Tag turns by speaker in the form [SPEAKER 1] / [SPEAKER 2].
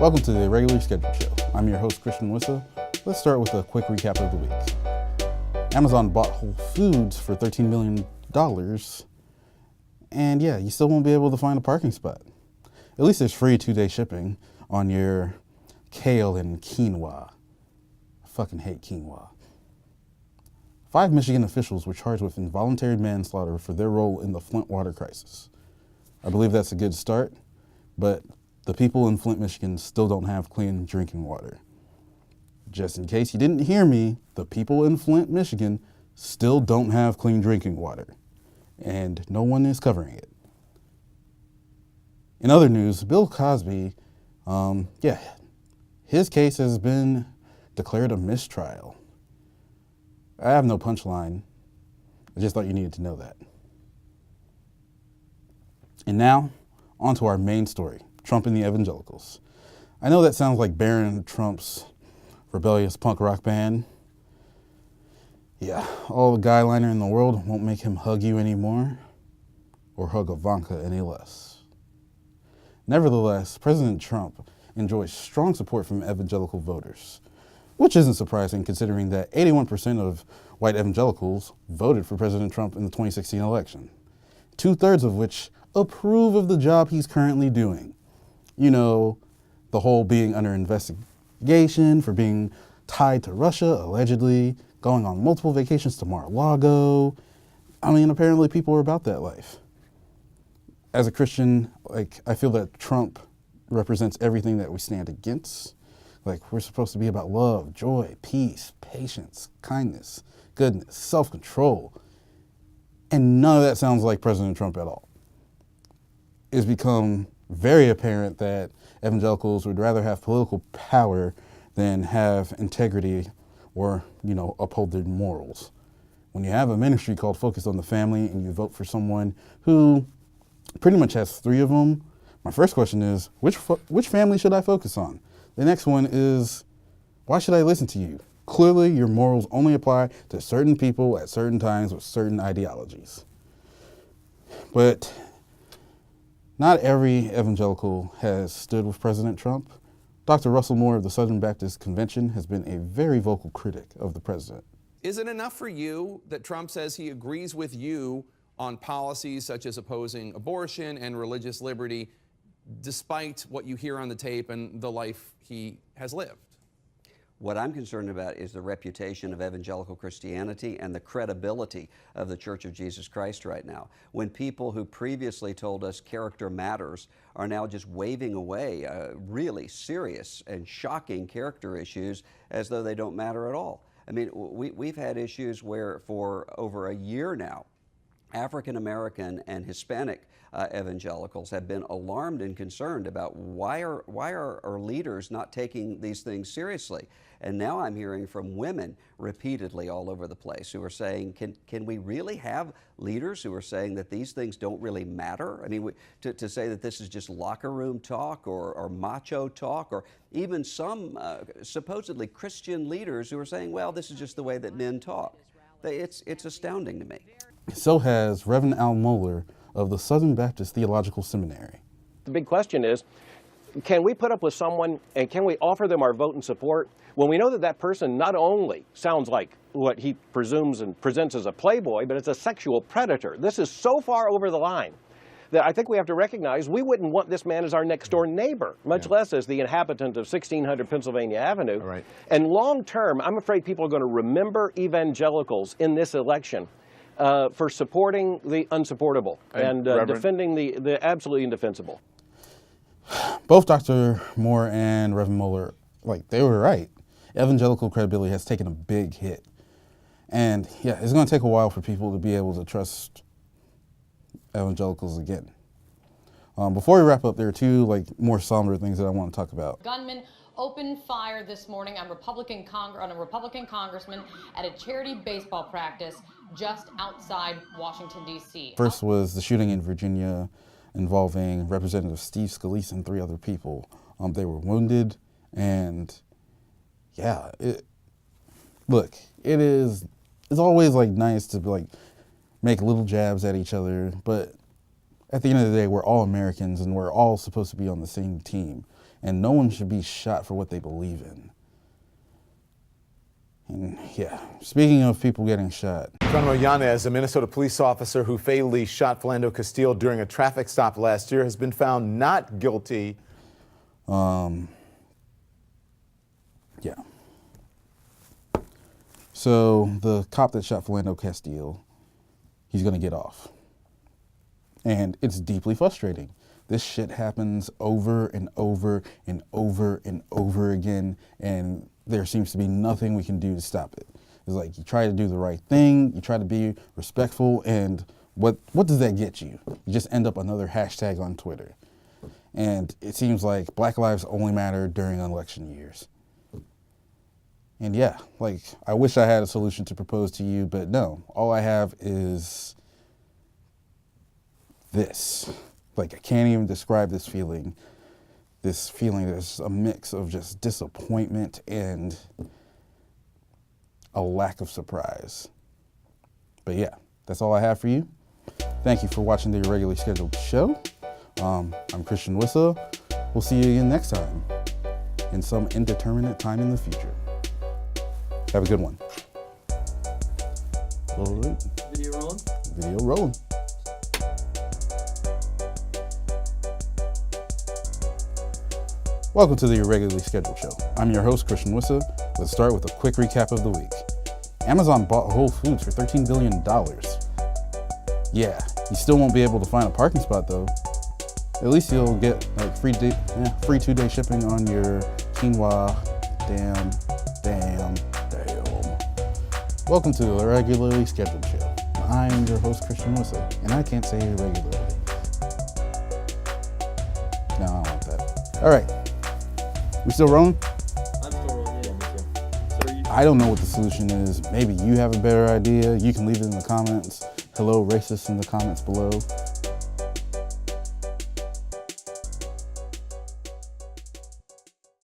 [SPEAKER 1] Welcome to the Irregularly Scheduled Show. I'm your host, Christian Wissa. Let's start with a quick recap of the week. Amazon bought Whole Foods for $13 million, and yeah, you still won't be able to find a parking spot. At least there's free 2-day shipping on your kale and quinoa. I fucking hate quinoa. 5 Michigan officials were charged with involuntary manslaughter for their role in the Flint water crisis. I believe that's a good start, but the people in Flint, Michigan still don't have clean drinking water. Just in case you didn't hear me, the people in Flint, Michigan still don't have clean drinking water, and no one is covering it. In other news, Bill Cosby, his case has been declared a mistrial. I have no punchline. I just thought you needed to know that. And now, on to our main story, Trump and the Evangelicals. I know that sounds like Barron Trump's rebellious punk rock band. Yeah, all the guy liner in the world won't make him hug you anymore, or hug Ivanka any less. Nevertheless, President Trump enjoys strong support from evangelical voters, which isn't surprising considering that 81% of white evangelicals voted for President Trump in the 2016 election, 2/3 of which approve of the job he's currently doing. You know, the whole being under investigation for being tied to Russia, allegedly, going on multiple vacations to Mar-a-Lago. I mean, apparently people are about that life. As a Christian, I feel that Trump represents everything that we stand against. We're supposed to be about love, joy, peace, patience, kindness, goodness, self-control. And none of that sounds like President Trump at all. It's become very apparent that evangelicals would rather have political power than have integrity or, uphold their morals. When you have a ministry called Focus on the Family and you vote for someone who pretty much has 3 of them, my first question is, which family should I focus on? The next one is, why should I listen to you? Clearly, your morals only apply to certain people at certain times with certain ideologies. But not every evangelical has stood with President Trump. Dr. Russell Moore of the Southern Baptist Convention has been a very vocal critic of the president.
[SPEAKER 2] Is it enough for you that Trump says he agrees with you on policies such as opposing abortion and religious liberty, despite what you hear on the tape and the life he has lived?
[SPEAKER 3] What I'm concerned about is the reputation of evangelical Christianity and the credibility of the Church of Jesus Christ right now. When people who previously told us character matters are now just waving away really serious and shocking character issues as though they don't matter at all. I mean, we've had issues where for over a year now, African American and Hispanic evangelicals have been alarmed and concerned about why are our leaders not taking these things seriously. And now I'm hearing from women repeatedly all over the place who are saying, can we really have leaders who are saying that these things don't really matter? I mean, to say that this is just locker room talk or macho talk, or even some supposedly Christian leaders who are saying, well, this is just the way that men talk. It's astounding to me.
[SPEAKER 1] So has Reverend Al Mohler of the Southern Baptist Theological Seminary.
[SPEAKER 4] The big question is, can we put up with someone and can we offer them our vote and support when we know that that person not only sounds like what he presumes and presents as a playboy, but it's a sexual predator? This is so far over the line that I think we have to recognize we wouldn't want this man as our next door neighbor, much less as the inhabitant of 1600 Pennsylvania Avenue.
[SPEAKER 1] Right.
[SPEAKER 4] And long term, I'm afraid people are going to remember evangelicals in this election for supporting the unsupportable and defending the absolutely indefensible.
[SPEAKER 1] Both Dr. Moore and Reverend Mohler, they were right. Evangelical credibility has taken a big hit. And yeah, it's going to take a while for people to be able to trust evangelicals again. Before we wrap up, there are 2 more somber things that I want to talk about.
[SPEAKER 5] Gunmen opened fire this morning on a Republican congressman at a charity baseball practice just outside Washington, D.C.
[SPEAKER 1] First was the shooting in Virginia involving Representative Steve Scalise and 3 other people. They were wounded, and yeah, it's always nice to make little jabs at each other, but at the end of the day, we're all Americans and we're all supposed to be on the same team. And no one should be shot for what they believe in. And yeah, speaking of people getting shot.
[SPEAKER 6] Geronimo Yanez, a Minnesota police officer who fatally shot Philando Castile during a traffic stop last year, has been found not guilty.
[SPEAKER 1] Yeah. So the cop that shot Philando Castile, he's going to get off. And it's deeply frustrating. This shit happens over and over and over and over again, and there seems to be nothing we can do to stop it. It's like you try to do the right thing, you try to be respectful, and what does that get you? You just end up another hashtag on Twitter. And it seems like Black lives only matter during election years. And yeah, like, I wish I had a solution to propose to you, but no, all I have is this. Like, I can't even describe this feeling. This feeling is a mix of just disappointment and a lack of surprise. But yeah, that's all I have for you. Thank you for watching the Irregularly Scheduled show. I'm Christian Wissa. We'll see you again next time in some indeterminate time in the future. Have a good one. All right.
[SPEAKER 7] Video rolling?
[SPEAKER 1] Video rolling. Welcome to the Irregularly Scheduled show. I'm your host, Christian Wissa. Let's start with a quick recap of the week. Amazon bought Whole Foods for $13 billion. Yeah, you still won't be able to find a parking spot though. At least you'll get like free 2-day shipping on your quinoa. Damn. Welcome to the Irregularly Scheduled show. I'm your host, Christian Wissa, and I can't say irregularly. No, I don't want that. All right. We still rolling?
[SPEAKER 7] I'm still rolling, yeah, me too. So are you?
[SPEAKER 1] I don't know what the solution is. Maybe you have a better idea. You can leave it in the comments. Hello, racists in the comments below.